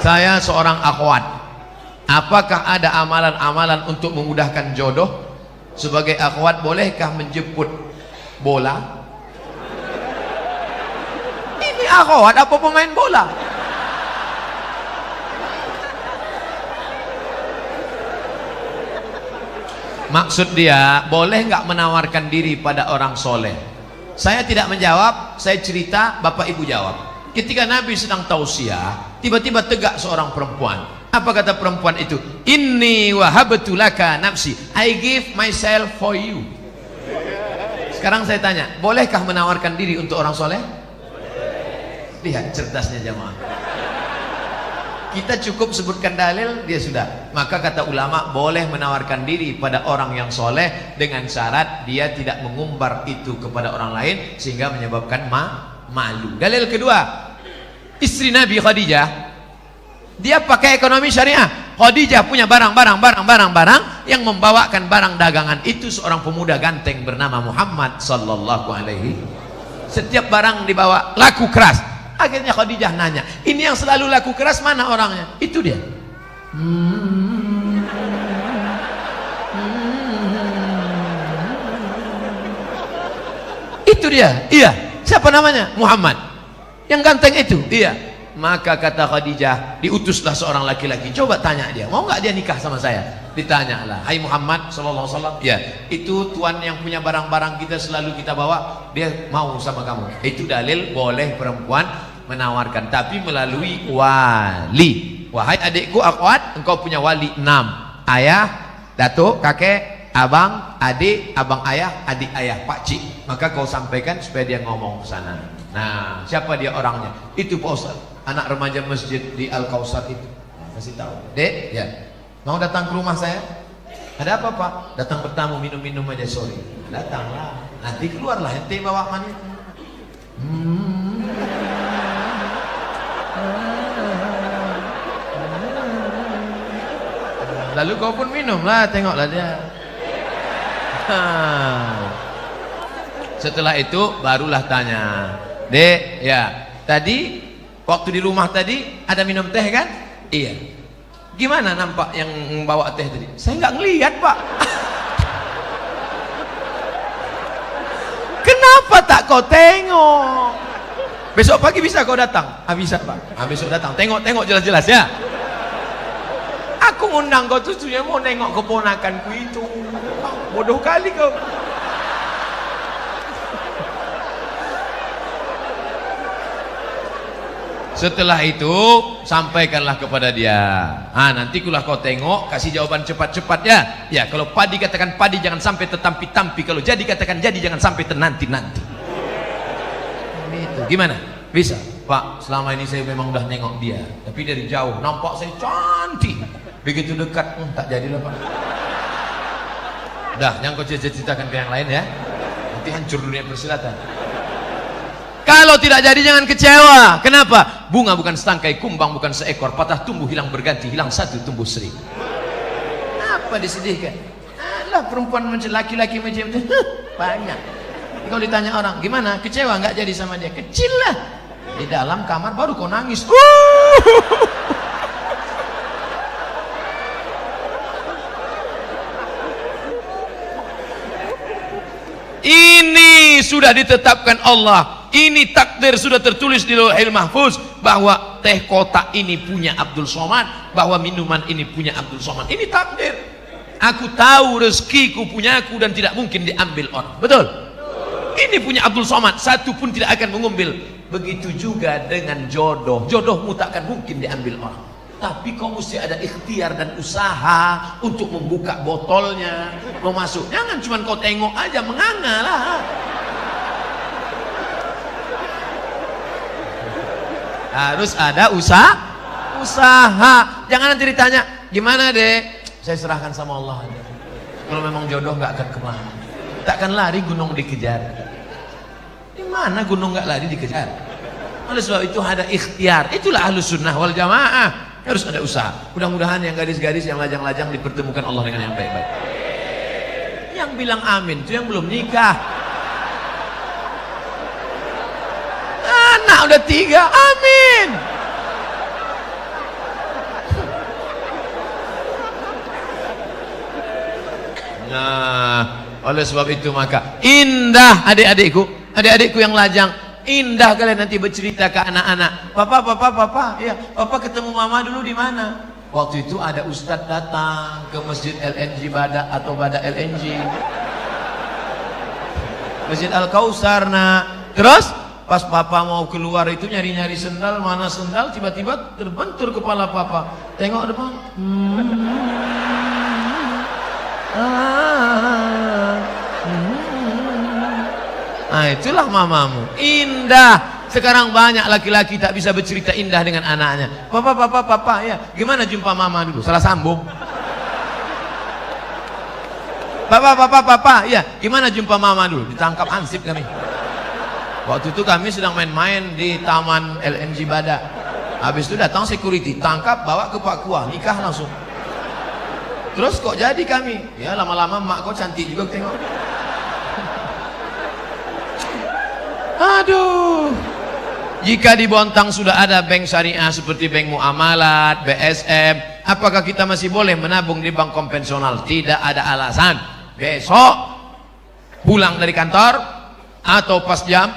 Saya seorang akhwat. Apakah ada amalan-amalan untuk memudahkan jodoh? Sebagai akhwat, bolehkah menjemput bola? Ini akhwat apa pemain bola? Maksud dia, boleh nggak menawarkan diri pada orang soleh? Saya tidak menjawab, saya cerita, bapak ibu jawab. Ketika Nabi sedang tausiah, tiba-tiba tegak seorang perempuan. Apa kata perempuan itu? Inni wahabtu laka nafsi, I give myself for you. Sekarang saya tanya, bolehkah menawarkan diri untuk orang soleh? Lihat cerdasnya jamaah. Kita cukup sebutkan dalil, dia sudah. Maka kata ulama, boleh menawarkan diri pada orang yang soleh dengan syarat dia tidak mengumbar itu kepada orang lain sehingga menyebabkan malu. Dalil kedua, istri Nabi Khadijah, dia pakai ekonomi syariah. Khadijah punya barang yang membawakan barang dagangan itu seorang pemuda ganteng bernama Muhammad sallallahu alaihi. Setiap barang dibawa laku keras. Akhirnya Khadijah nanya, ini yang selalu laku keras mana orangnya? Itu dia. Itu dia. Iya. Siapa namanya? Muhammad. Yang ganteng itu. Iya. Maka kata Khadijah, diutuslah seorang laki-laki. Coba tanya dia, mau nggak dia nikah sama saya? Ditanyalah, hai Muhammad sallallahu alaihi wasallam. Ya, itu tuan yang punya barang-barang kita selalu kita bawa, dia mau sama kamu. Itu dalil boleh perempuan menawarkan, tapi melalui wali. Wahai adikku akhwat, engkau punya wali 6. Ayah, datuk, kakek, abang, adik, abang ayah, adik ayah, pakcik. Maka kau sampaikan supaya dia ngomong ke sana. Nah, siapa dia orangnya? Itu Pak Ustaz, anak remaja masjid di Al-Kausar itu. Kasih tahu. Dek, ya. Mau datang ke rumah saya? Ada apa Pak? Datang bertamu, minum-minum aja sore. Datanglah. Nanti keluarlah ente bawa manis. Lalu kau pun minumlah, tengoklah dia. Setelah itu barulah tanya, Dek, ya, tadi waktu di rumah tadi ada minum teh kan? Iya. Gimana nampak yang bawa teh tadi? Saya nggak ngelihat Pak. Kenapa tak kau tengok? Besok pagi bisa kau datang? Ah bisa Pak. Ah besok datang. Tengok jelas-jelas ya. Aku ngundang kau tuh mau nengok keponakanku itu. Bodoh kali kau. Setelah itu sampaikanlah kepada dia. Nanti kulah kau tengok, kasih jawaban cepat-cepat ya. Ya, kalau padi katakan padi, jangan sampai tetampi-tampi. Kalau jadi katakan jadi, jangan sampai tenanti-nanti. Itu gimana? Bisa? Pak, selama ini saya memang udah nengok dia, tapi dari jauh nampak saya cantik. Begitu dekat, tak jadilah Pak. Dah, yang kau ceritakan ke yang lain ya. Nanti hancur dunia persilatan. Kalau tidak jadi jangan kecewa. Kenapa? Bunga bukan setangkai, kumbang bukan seekor, patah tumbuh hilang berganti, hilang satu tumbuh seribu. Apa disedihkan? Alah perempuan macam laki-laki macam itu banyak. Kalau ditanya orang, gimana? Kecewa nggak jadi sama dia? Kecil lah. Di dalam kamar baru kau nangis. Ini sudah ditetapkan Allah. Ini takdir sudah tertulis di Lauhil Mahfuz bahwa teh kotak ini punya Abdul Somad, bahwa minuman ini punya Abdul Somad. Ini takdir. Aku tahu rezekiku punyaku dan tidak mungkin diambil orang. Betul? Ini punya Abdul Somad, satu pun tidak akan mengambil. Begitu juga dengan jodoh. Jodohmu tak akan mungkin diambil orang. Tapi kau mesti ada ikhtiar dan usaha untuk membuka botolnya, mau masuk. Jangan cuma kau tengok aja, menganga lah. Harus ada usaha. Jangan nanti ditanya, gimana Dek? Saya serahkan sama Allah aja. Kalau memang jodoh nggak akan kemana. Takkan lari gunung dikejar. Di mana gunung nggak lari dikejar? Oleh sebab itu ada ikhtiar. Itulah Ahlus Sunnah wal Jamaah. Harus ada usaha. Mudah-mudahan yang gadis-gadis yang lajang-lajang dipertemukan Allah dengan yang baik-baik. Yang bilang amin itu yang belum nikah. Anak udah 3, amin. Nah, oleh sebab itu maka indah adik-adikku yang lajang, indah kalian nanti bercerita ke anak-anak. Papa, ya, papa ketemu mama dulu di mana? Waktu itu ada ustadz datang ke masjid LNG Bada atau Bada LNG, Masjid Al-Kausar. Nah, terus pas papa mau keluar itu nyari-nyari sendal, mana sendal, tiba-tiba terbentur kepala papa. Tengok depan. Nah, itulah mamamu. Indah. Sekarang banyak laki-laki tak bisa bercerita indah dengan anaknya. Papa, ya, gimana jumpa mama dulu? Salah sambung. Papa, ya, gimana jumpa mama dulu? Ditangkap hansip kami. Waktu itu kami sedang main-main di taman LNG Bada. Habis itu datang security, tangkap, bawa ke Papua, nikah langsung. Terus kok jadi kami? Ya lama-lama mak kau cantik juga tengok. Aduh. Jika di Bontang sudah ada bank syariah seperti bank muamalat, BSM, apakah kita masih boleh menabung di bank konvensional? Tidak ada alasan. Besok pulang dari kantor atau pas jam,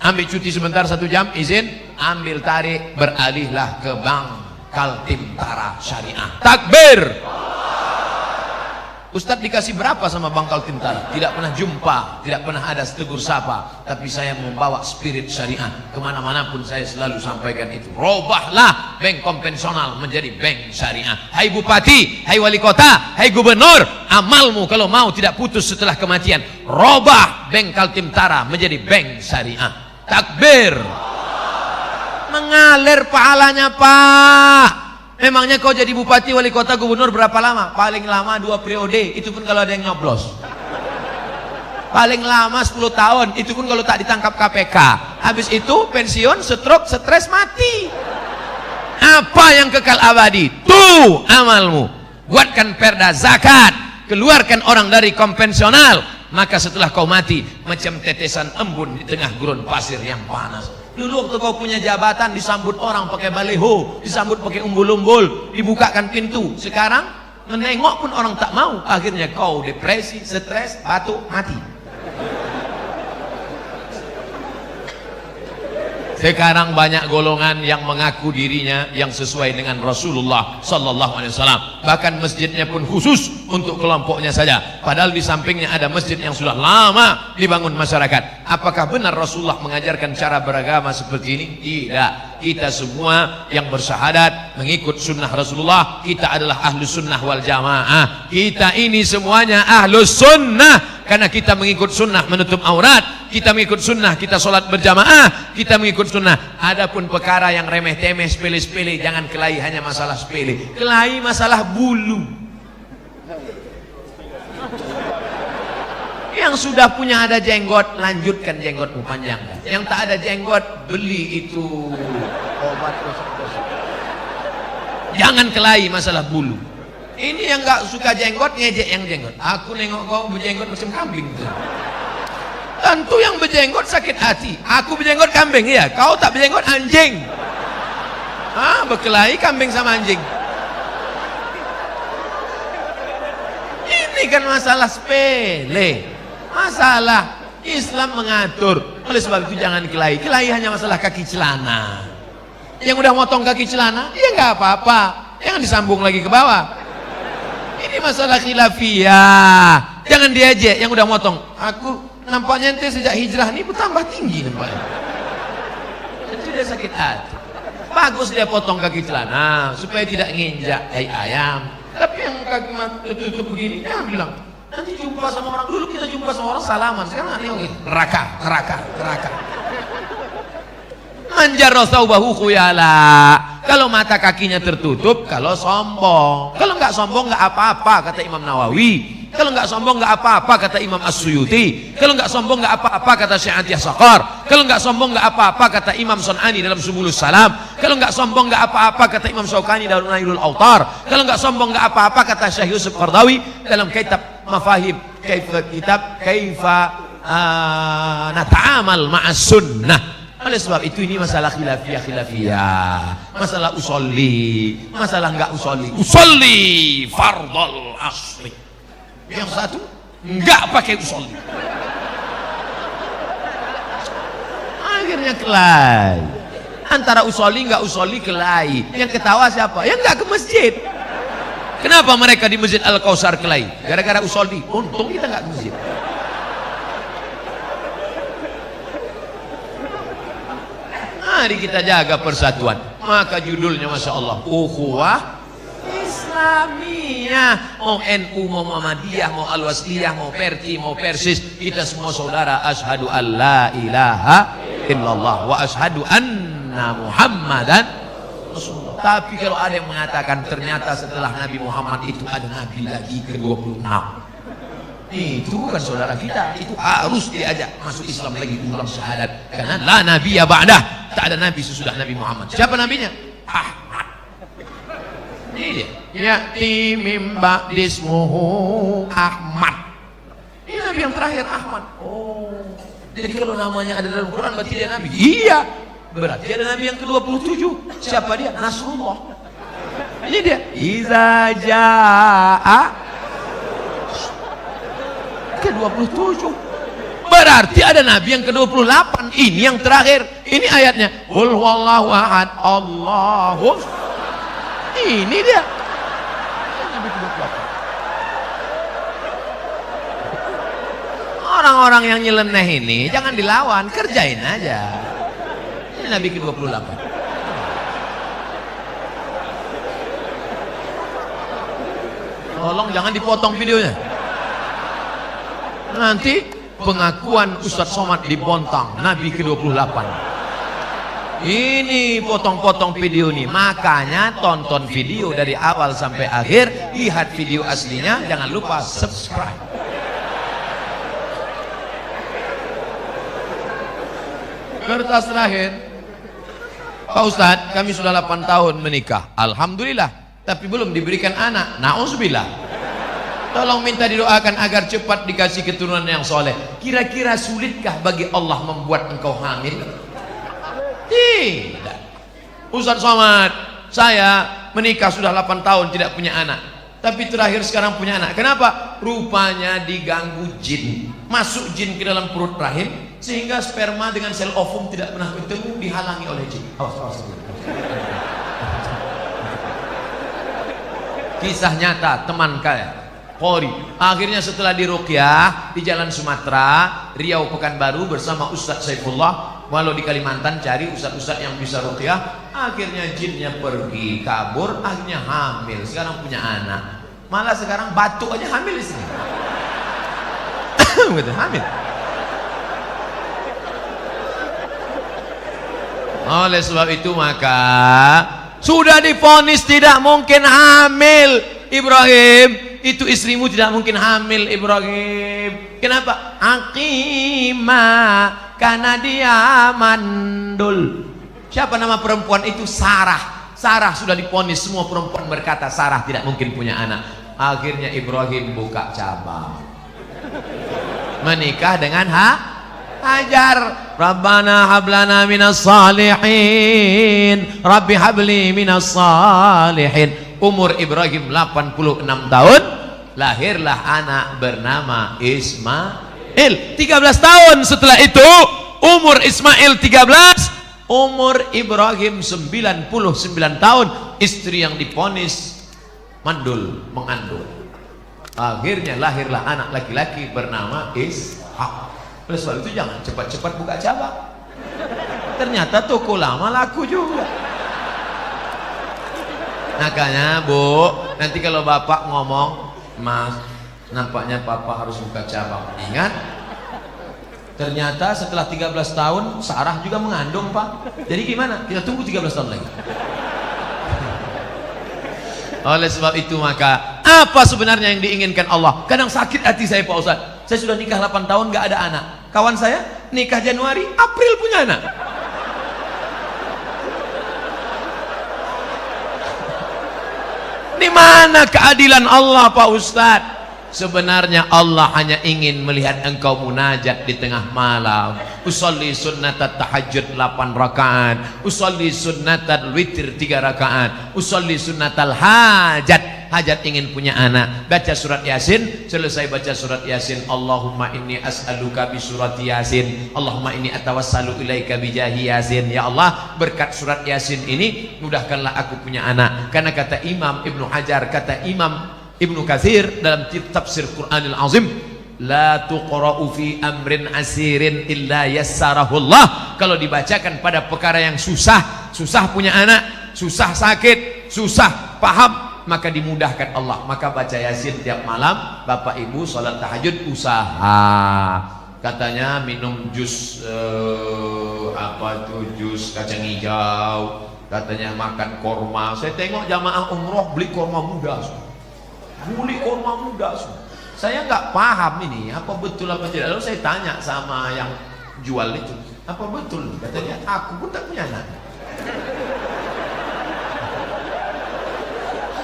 ambil cuti sebentar 1 jam, izin, ambil tarik, beralihlah ke bank Kaltim-Tara Syariah. Takbir. Ustadz dikasih berapa sama Bank Kaltim-Tara? Tidak pernah jumpa, tidak pernah ada tegur sapa. Tapi saya membawa spirit syariah kemana-mana pun, saya selalu sampaikan itu. Robahlah bank konvensional menjadi bank syariah. Hai bupati, hai wali kota, hai gubernur, amalmu kalau mau tidak putus setelah kematian. Robah bank Kaltim-Tara menjadi bank syariah. Takbir. Mengalir pahalanya, Pak. Memangnya kau jadi bupati, wali kota, gubernur berapa lama? Paling lama 2 periode, itu pun kalau ada yang nyoblos. Paling lama 10 tahun, itu pun kalau tak ditangkap KPK. Habis itu pensiun, stroke, stres, mati. Apa yang kekal abadi? Tuh amalmu. Buatkan perda zakat, keluarkan orang dari konvensional, maka setelah kau mati macam tetesan embun di tengah gurun pasir yang panas. Dulu waktu kau punya jabatan disambut orang pakai baleho, disambut pakai umbul-umbul, dibukakan pintu. Sekarang menengok pun orang tak mau. Akhirnya kau depresi, stres, batuk, mati. Sekarang banyak golongan yang mengaku dirinya yang sesuai dengan Rasulullah sallallahu alaihi wasallam. Bahkan masjidnya pun khusus untuk kelompoknya saja. Padahal di sampingnya ada masjid yang sudah lama dibangun masyarakat. Apakah benar Rasulullah mengajarkan cara beragama seperti ini? Tidak. Kita semua yang bersyahadat mengikut sunnah Rasulullah, kita adalah ahlus sunnah wal jamaah. Kita ini semuanya ahlus sunnah. Karena kita mengikut sunnah menutup aurat, kita mengikut sunnah kita sholat berjamaah, kita mengikut sunnah. Adapun perkara yang remeh-temeh, sepele-sepele, jangan kelahi hanya masalah sepele. Kelahi masalah bulu. Yang sudah punya ada jenggot, lanjutkan jenggotmu panjangkan. Yang tak ada jenggot, beli itu obat gosok-gosok. Jangan kelahi masalah bulu. Ini yang gak suka jenggot, ngejek yang jenggot. Aku nengok kau berjenggot macam kambing. Tentu yang berjenggot sakit hati. Aku berjenggot kambing, ya. Kau tak berjenggot anjing. Berkelahi kambing sama anjing. Ini kan masalah sepele. Masalah Islam mengatur. Oleh sebab itu jangan kelahi. Kelahi hanya masalah kaki celana. Yang udah motong kaki celana, ya nggak apa-apa. Jangan disambung lagi ke bawah. Ini masalah khilafiyah. Jangan diajak yang udah motong. Aku nampaknya ente sejak hijrah ini bertambah tinggi nampaknya. Itu dia sakit hati. Bagus dia potong kaki celana supaya tidak nginjak ayam. Tapi yang kaki tutup begini, dia bilang nanti jumpa sama orang. Dulu kita jumpa sama orang salaman, sekarang aneh gitu. Neraka. Manjarra thawbahu khuyala. Kalau mata kakinya tertutup, kalau sombong. Kalau nggak sombong nggak apa-apa kata Imam Nawawi. Kalau nggak sombong nggak apa-apa kata Imam As-Suyuti. Kalau nggak sombong nggak apa-apa kata Syekh Atiyah Saqar. Kalau nggak sombong nggak apa-apa kata Imam Sun'ani dalam Subulus Salam. Kalau nggak sombong nggak apa-apa kata Imam Syaukani dalam Nailul Autar. Kalau nggak sombong nggak apa-apa kata Syekh Yusuf Qardawi dalam kitab Mafahim Kaifa Nata'amal Ma'as Sunnah. Oleh sebab itu ini masalah khilafiyah, masalah usolli, masalah enggak usolli fardal asli. yang satu enggak pakai usolli. Akhirnya kelahi. Antara usolli enggak usolli kelahi. Yang ketawa siapa? Yang enggak ke masjid. Kenapa mereka di Masjid Al-Kausar kelahi? Gara-gara usolli. Untung kita enggak ke masjid. Mari kita jaga persatuan. Maka judulnya Masya Allah, Ukhuwah Islamiyah. Mau NU, mau Muhammadiyah, mau Al-Wasliyah, mau Perti, mau Persis, kita semua saudara. Asyhadu an la ilaha illallah wa asyhadu anna Muhammadan Rasulullah. Tapi kalau ada yang mengatakan ternyata setelah Nabi Muhammad itu ada Nabi lagi ke-26, itu bukan saudara kita. Itu harus diajak masuk Islam lagi, ulang syahadat. Karena la nabiyya ba'dah, tak ada nabi sesudah Nabi Muhammad. Siapa nabinya? Ahmad. Ini dia. Ya'ti mim ba'dismuhu Ahmad. Ini nabi yang terakhir, Ahmad. Oh, jadi kalau namanya ada dalam Quran berarti dia nabi. Iya, berarti ada nabi yang ke-27. Siapa dia? Nasrullah. Ini dia. Iza ja'a ke-27. Berarti ada nabi yang ke-28. Ini yang terakhir. Ini ayatnya. Qul huwallahu ahad, Allahu. Ini dia. Nabi ke-28. Orang-orang yang nyeleneh ini jangan dilawan, kerjain aja. Ini nabi ke-28. Tolong jangan dipotong videonya. Nanti pengakuan Ustadz Somad dibontang, Nabi ke-28. Ini potong-potong video nih. Makanya tonton video dari awal sampai akhir, lihat video aslinya, jangan lupa subscribe. Kertas terakhir. Pak Ustadz, kami sudah 8 tahun menikah, alhamdulillah, tapi belum diberikan anak. Na'udzubillah. Tolong minta didoakan agar cepat dikasih keturunan yang soleh. Kira-kira sulitkah bagi Allah membuat engkau hamil? Tidak. Ustadz Somad, saya menikah sudah 8 tahun tidak punya anak, tapi terakhir sekarang punya anak. Kenapa? Rupanya diganggu jin. Masuk jin ke dalam perut rahim, sehingga sperma dengan sel ovum tidak pernah bertemu, dihalangi oleh jin. Awas. Kisah nyata teman kaya Polri. Akhirnya setelah diruqyah di Jalan Sumatera, Riau, Pekanbaru bersama Ustadz Saifullah, walau di Kalimantan cari ustadz-ustadz yang bisa ruqyah. Akhirnya jinnya pergi, kabur, akhirnya hamil. Sekarang punya anak. Malah sekarang batuk aja hamil di sini. Gitu, hamil. Oleh sebab itu maka sudah divonis tidak mungkin hamil, Ibrahim. Itu istrimu tidak mungkin hamil, Ibrahim. Kenapa? Aqimah, karena dia mandul. Siapa nama perempuan itu? Sarah. Sarah sudah divonis, semua perempuan berkata Sarah tidak mungkin punya anak. Akhirnya Ibrahim buka cabang, menikah dengan Hajar. Rabbana hablana minas salihin, Rabbi habli minas salihin. Umur Ibrahim 86 tahun, lahirlah anak bernama Ismail. 13 tahun setelah itu, umur Ismail 13, umur Ibrahim 99 tahun. Istri yang divonis mandul, mengandung. Akhirnya lahirlah anak laki-laki bernama Ishak. Oleh sebab itu jangan cepat-cepat buka cabang. Ternyata toko lama laku juga. Makanya Bu, nanti kalau bapak ngomong, Mas, nampaknya papa harus buka cabang. Ingat, ternyata setelah 13 tahun Sarah juga mengandung, Pak. Jadi gimana? Kita tunggu 13 tahun lagi. Oleh sebab itu maka apa sebenarnya yang diinginkan Allah? Kadang sakit hati saya, Pak Ustadz. Saya sudah nikah 8 tahun gak ada anak. Kawan saya nikah Januari, April punya anak. Di mana keadilan Allah, Pak Ustadz? Sebenarnya Allah hanya ingin melihat engkau munajat di tengah malam. Usolli sunnatat tahajud 8 rakaat, usolli sunnatal witir 3 rakaat, usolli sunnatal hajat hajat ingin punya anak, baca surat Yasin, selesai baca surat Yasin, Allahumma inni as'aluka bi surati Yasin, Allahumma inni atawassalu ilaika bi jahi Yasin. Ya Allah, berkat surat Yasin ini mudahkanlah aku punya anak. Karena kata Imam Ibnu Hajar, kata Imam Ibnu Katsir dalam tafsir Qur'anil Azim, la tuqra'u fi amrin asirin illa yassarahullah. Kalau dibacakan pada perkara yang susah, susah punya anak, susah sakit, susah paham, maka dimudahkan Allah. Maka baca Yasin tiap malam. Bapak Ibu salat tahajud usaha. Katanya minum jus jus kacang hijau, katanya makan korma. Saya tengok jamaah umroh beli korma muda, saya nggak paham ini apa betul apa tidak. Lalu saya tanya sama yang jual itu, apa betul? Katanya aku pun tak punya anak.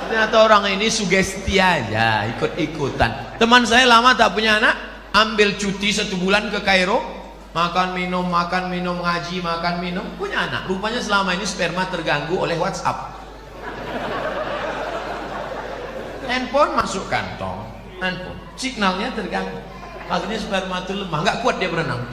Ternyata orang ini sugesti aja, ikut-ikutan. Teman saya lama tak punya anak, ambil cuti 1 bulan ke Kairo, makan minum, ngaji, makan minum, punya anak. Rupanya selama ini sperma terganggu oleh WhatsApp. Handphone masuk kantong, handphone signalnya terganggu, akhirnya sperma itu lemah, nggak kuat dia berenang.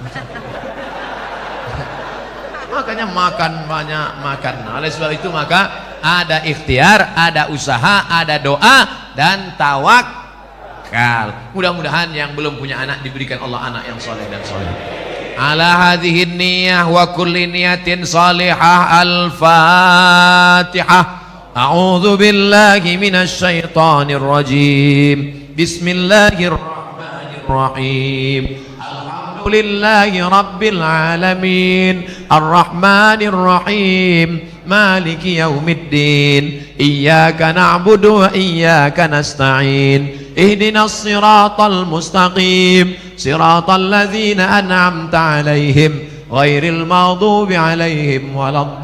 Makanya makan banyak, makan. Oleh sebab itu maka ada ikhtiar, ada usaha, ada doa dan tawakal. Mudah-mudahan yang belum punya anak diberikan Allah anak yang soleh dan soleh. Ala hadhihi niyah wa kulli niyatin salihah. Al-Fatihah. A'udzu billahi minasy syaithanir rajim. Bismillahirrahmanirrahim. Alhamdulillahi rabbil alamin. Arrahmanir rahim. Maliki yaumiddin. Iyyaka na'budu wa iyyaka nasta'in. Ihdinas siratal mustaqim. Siratal ladzina an'amta 'alaihim ghairil maghdubi 'alaihim waladdallin.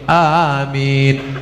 Amin.